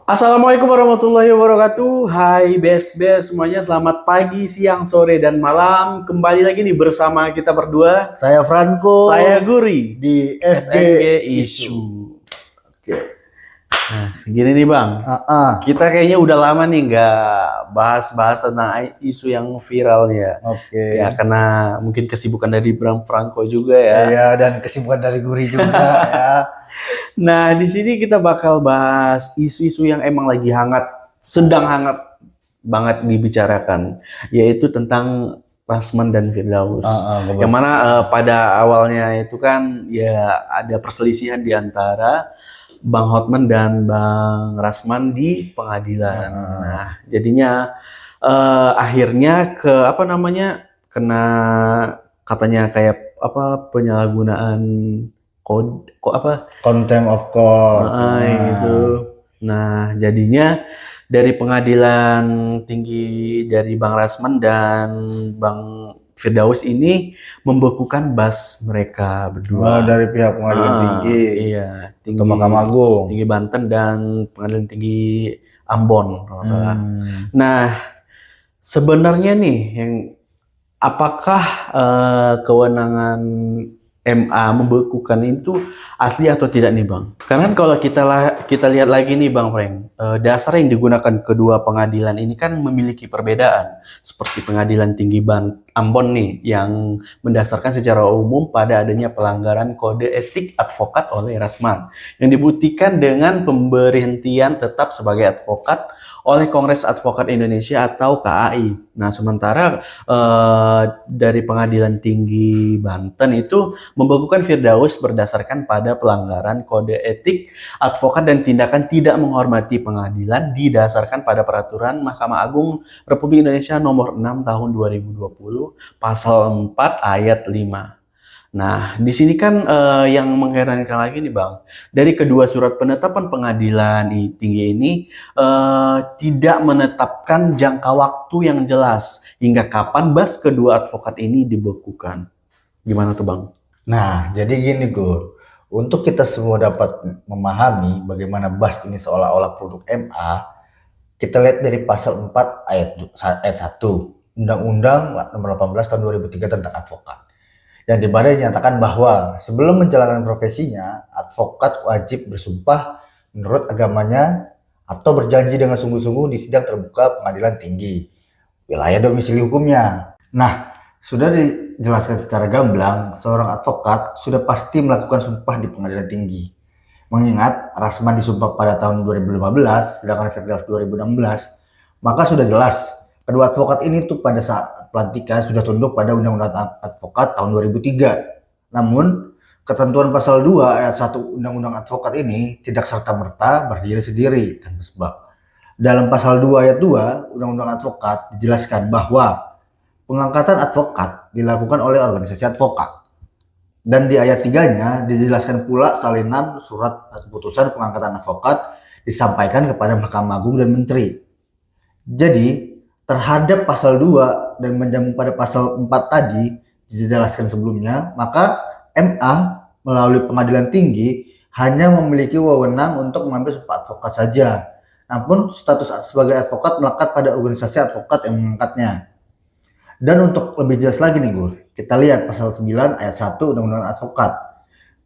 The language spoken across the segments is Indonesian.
Assalamualaikum warahmatullahi wabarakatuh. Hai best semuanya, selamat pagi, siang, sore, dan malam. Kembali lagi nih bersama kita berdua. Saya Franco Saya Guri, di FG FNG Isu. Isu. Oke. Nah, gini nih Bang. Ah, Kita kayaknya udah lama nih nggak bahas-bahas tentang isu yang viral nih ya. oke. Ya, karena mungkin kesibukan dari Bang Franco juga ya. Ya, dan kesibukan dari Guri juga ya. Nah, di sini kita bakal bahas isu-isu yang emang lagi hangat, sedang hangat banget dibicarakan, yaitu tentang Rasman dan Firdaus. Yang mana pada awalnya itu kan ya ada perselisihan di antara Bang Hotman dan Bang Rasman di pengadilan. Nah, jadinya akhirnya ke apa namanya kena katanya kayak apa penyalahgunaan kode apa Contempt of court. gitu. Nah, jadinya dari pengadilan tinggi dari Bang Rasman dan Bang Firdaus ini membekukan bas mereka Oh, berdua. dari pihak pengadilan tinggi Iya, atau Mahkamah Agung. tinggi Banten dan pengadilan tinggi Ambon kalau nggak salah. Nah, sebenarnya nih yang apakah kewenangan MA membekukan itu asli atau tidak nih Bang? Karena kalau kita lihat lagi nih Bang Frank, dasar yang digunakan kedua pengadilan ini kan memiliki perbedaan. Seperti Pengadilan Tinggi Ambon nih yang mendasarkan secara umum pada adanya pelanggaran kode etik advokat oleh Rasman yang dibuktikan dengan pemberhentian tetap sebagai advokat oleh Kongres Advokat Indonesia atau KAI. Nah, sementara dari Pengadilan Tinggi Banten itu membekukan Firdaus berdasarkan pada pelanggaran kode etik advokat dan tindakan tidak menghormati pengadilan didasarkan pada peraturan Mahkamah Agung Republik Indonesia nomor 6 tahun 2020 pasal 4 ayat 5. Nah, di sini kan yang mengherankan lagi nih Bang, dari kedua surat penetapan pengadilan tinggi ini tidak menetapkan jangka waktu yang jelas hingga kapan bas kedua advokat ini dibekukan. Gimana tuh Bang? Nah, jadi gini Gur. Untuk kita semua dapat memahami bagaimana BAS ini seolah-olah produk MA, kita lihat dari pasal 4 ayat 1 Undang-Undang Nomor 18 Tahun 2003 tentang advokat. Yang di mana dinyatakan bahwa sebelum menjalankan profesinya, advokat wajib bersumpah menurut agamanya atau berjanji dengan sungguh-sungguh di sidang terbuka pengadilan tinggi wilayah domisili hukumnya. Nah, sudah dijelaskan secara gamblang, seorang advokat sudah pasti melakukan sumpah di pengadilan tinggi. Mengingat Rasman disumpah pada tahun 2015, sedangkan Firdaus 2016, maka sudah jelas kedua advokat ini tuh pada saat pelantikan sudah tunduk pada Undang-Undang Advokat tahun 2003. Namun, ketentuan pasal 2 ayat 1 Undang-Undang Advokat ini tidak serta-merta berdiri sendiri dan sebab. Dalam pasal 2 ayat 2 Undang-Undang Advokat dijelaskan bahwa pengangkatan advokat dilakukan oleh organisasi advokat. Dan di ayat 3-nya dijelaskan pula salinan surat keputusan pengangkatan advokat disampaikan kepada Mahkamah Agung dan Menteri. Jadi, terhadap pasal 2 dan menyambung pada pasal 4 tadi dijelaskan sebelumnya, maka MA melalui pengadilan tinggi hanya memiliki wewenang untuk mengambil sumpah advokat saja. Namun status sebagai advokat melekat pada organisasi advokat yang mengangkatnya. Dan untuk lebih jelas lagi nih Gur, kita lihat pasal 9 ayat 1 Undang-Undang Advokat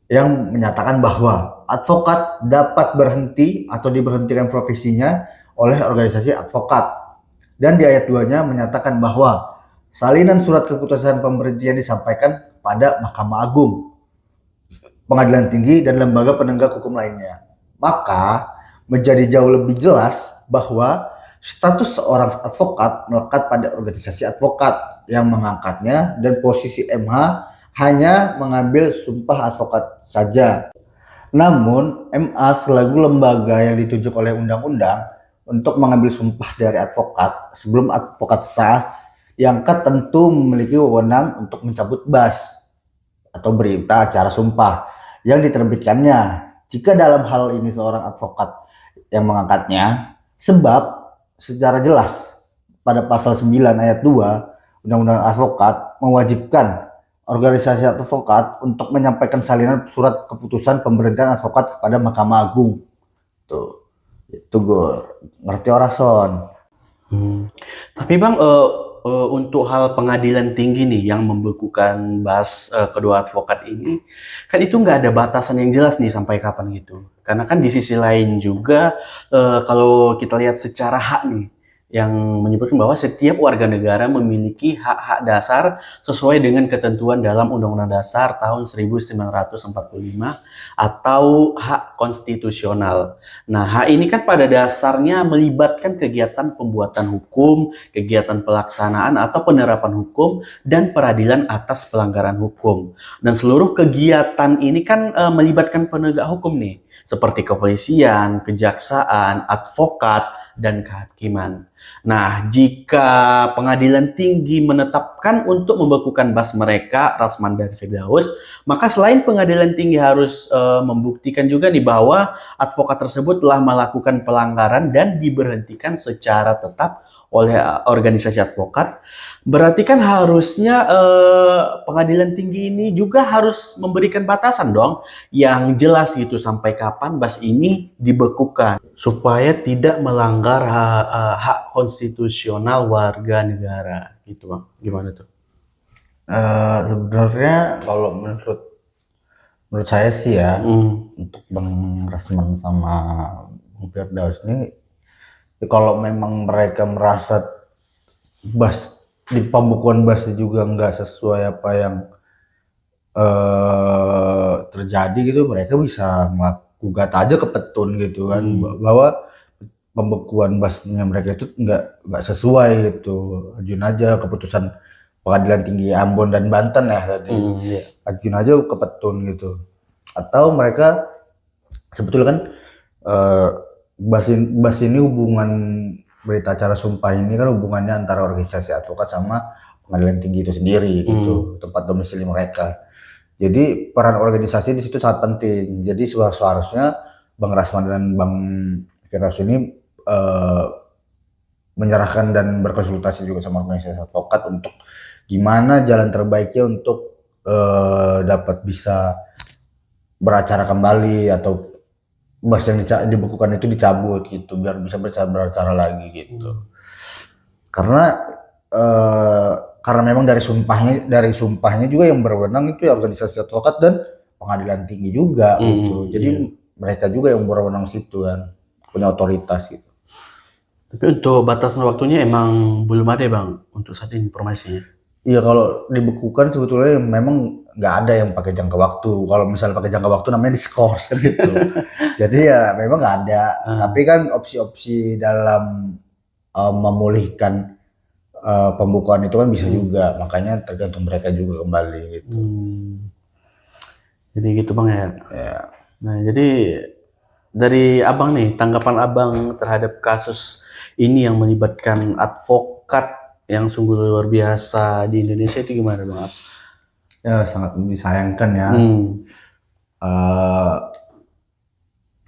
yang menyatakan bahwa advokat dapat berhenti atau diberhentikan profesinya oleh organisasi advokat. Dan di ayat 2-nya menyatakan bahwa salinan surat keputusan pemberhentian disampaikan pada Mahkamah Agung, Pengadilan Tinggi, dan lembaga penegak hukum lainnya. Maka menjadi jauh lebih jelas bahwa status seorang advokat melekat pada organisasi advokat yang mengangkatnya dan posisi MH hanya mengambil sumpah advokat saja. Namun, MA selaku lembaga yang ditunjuk oleh undang-undang untuk mengambil sumpah dari advokat sebelum advokat sah diangkat tentu memiliki wewenang untuk mencabut bas atau berita acara sumpah yang diterbitkannya jika dalam hal ini seorang advokat yang mengangkatnya, sebab secara jelas pada pasal 9 ayat 2 Undang-Undang Advokat mewajibkan organisasi advokat untuk menyampaikan salinan surat keputusan pemberhentian advokat kepada Mahkamah Agung. Tuh. Itu gue ngerti orang son. Tapi Bang, untuk hal pengadilan tinggi nih yang membekukan kedua advokat ini, kan itu nggak ada batasan yang jelas nih sampai kapan gitu. Karena kan di sisi lain juga, kalau kita lihat secara hak nih, yang menyebutkan bahwa setiap warga negara memiliki hak-hak dasar sesuai dengan ketentuan dalam Undang-Undang Dasar tahun 1945 atau hak konstitusional. Nah, hak ini kan pada dasarnya melibatkan kegiatan pembuatan hukum, kegiatan pelaksanaan atau penerapan hukum, dan peradilan atas pelanggaran hukum. Dan seluruh kegiatan ini kan melibatkan penegak hukum nih, seperti kepolisian, kejaksaan, advokat, dan kehakiman. Nah, jika pengadilan tinggi menetapkan untuk membekukan bas mereka, Rasman dan Firdaus, maka selain pengadilan tinggi harus membuktikan juga nih bahwa advokat tersebut telah melakukan pelanggaran dan diberhentikan secara tetap oleh organisasi advokat, berarti kan harusnya pengadilan tinggi ini juga harus memberikan batasan dong yang jelas gitu sampai kapan bas ini dibekukan supaya tidak melanggar hak konstitusional warga negara gitu Bang. Gimana tuh? Sebenarnya kalau menurut saya sih ya, untuk Bang Rasman sama Bang Firdaus ini, kalau memang mereka merasa bas di pembukuan basnya juga nggak sesuai apa yang terjadi gitu, mereka bisa gugat aja ke petun gitu kan, bahwa pembekuan basnya mereka itu nggak sesuai gitu. Ajuin aja keputusan pengadilan tinggi Ambon dan Banten ya tadi. Iya. Ajuin aja ke petun gitu. Atau mereka sebetulnya kan bas ini hubungan berita acara sumpah ini kan hubungannya antara organisasi advokat sama pengadilan tinggi itu sendiri gitu, tempat domisili mereka. Jadi peran organisasi di situ sangat penting. Jadi seharusnya Bang Rasman dan Bang Firdaus ini menyerahkan dan berkonsultasi juga sama organisasi advokat untuk gimana jalan terbaiknya untuk dapat bisa beracara kembali atau bas yang dibekukan itu dicabut gitu biar bisa beracara lagi gitu. Karena memang dari sumpahnya juga yang berwenang itu ya organisasi advokat dan pengadilan tinggi juga gitu. Jadi mereka juga yang berwenang situ kan, punya otoritas gitu. Tapi untuk batasan waktunya emang belum ada ya Bang untuk saat ini informasinya. Iya kalau dibekukan sebetulnya memang nggak ada yang pakai jangka waktu. Kalau misalnya pakai jangka waktu namanya diskors kan gitu. Jadi ya memang nggak ada. Tapi kan opsi-opsi dalam memulihkan pembukuan itu kan bisa juga. Makanya tergantung mereka juga kembali gitu. Jadi gitu Bang ya. Ya. Nah jadi dari Abang nih tanggapan Abang terhadap kasus ini yang melibatkan advokat yang sungguh luar biasa di Indonesia itu gimana Bang? Ya sangat disayangkan ya.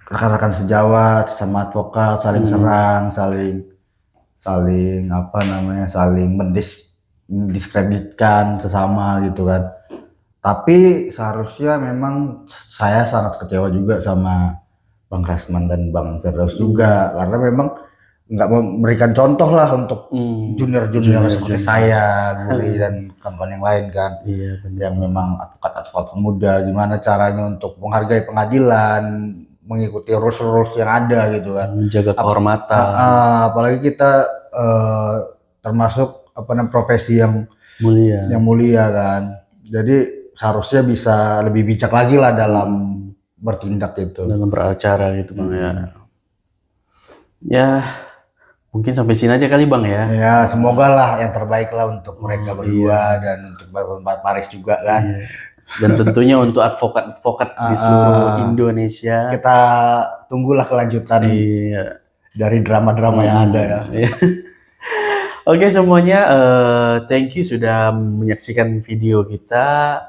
Rekan-rekan sejawat sama advokat saling serang, saling apa namanya, saling mendiskreditkan sesama gitu kan. Tapi seharusnya memang saya sangat kecewa juga sama Bang Rasman dan Bang Firdaus juga karena memang nggak memberikan contoh lah untuk junior-junior seperti saya, Guri dan kawan-kawan yang lain kan. Iya, yang memang advokat muda, gimana caranya untuk menghargai pengadilan, mengikuti rules yang ada gitu kan. Menjaga kehormatan. Apalagi kita termasuk profesi yang mulia kan. Jadi seharusnya bisa lebih bijak lagi lah dalam bertindak itu. Dalam beracara gitu Bang ya. Ya mungkin sampai sini aja kali Bang ya. Ya semoga lah yang terbaik lah untuk mereka berdua dan untuk Pak Paris juga kan. Iya. Dan tentunya untuk advokat-advokat di seluruh Indonesia. Kita tunggulah kelanjutan dari drama-drama yang ada ya. Oke semuanya, thank you sudah menyaksikan video kita.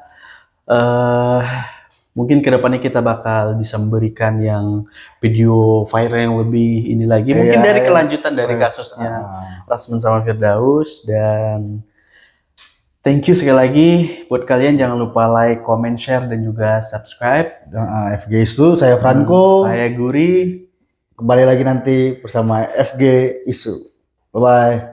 Mungkin kedepannya kita bakal bisa memberikan yang video viral yang lebih ini lagi. Mungkin dari kelanjutan dari kasusnya Rasman sama Firdaus. Dan thank you sekali lagi buat kalian, jangan lupa like, comment, share, dan juga subscribe. FG itu saya Franco, saya Guri. Kembali lagi nanti bersama FG Isu. Bye bye.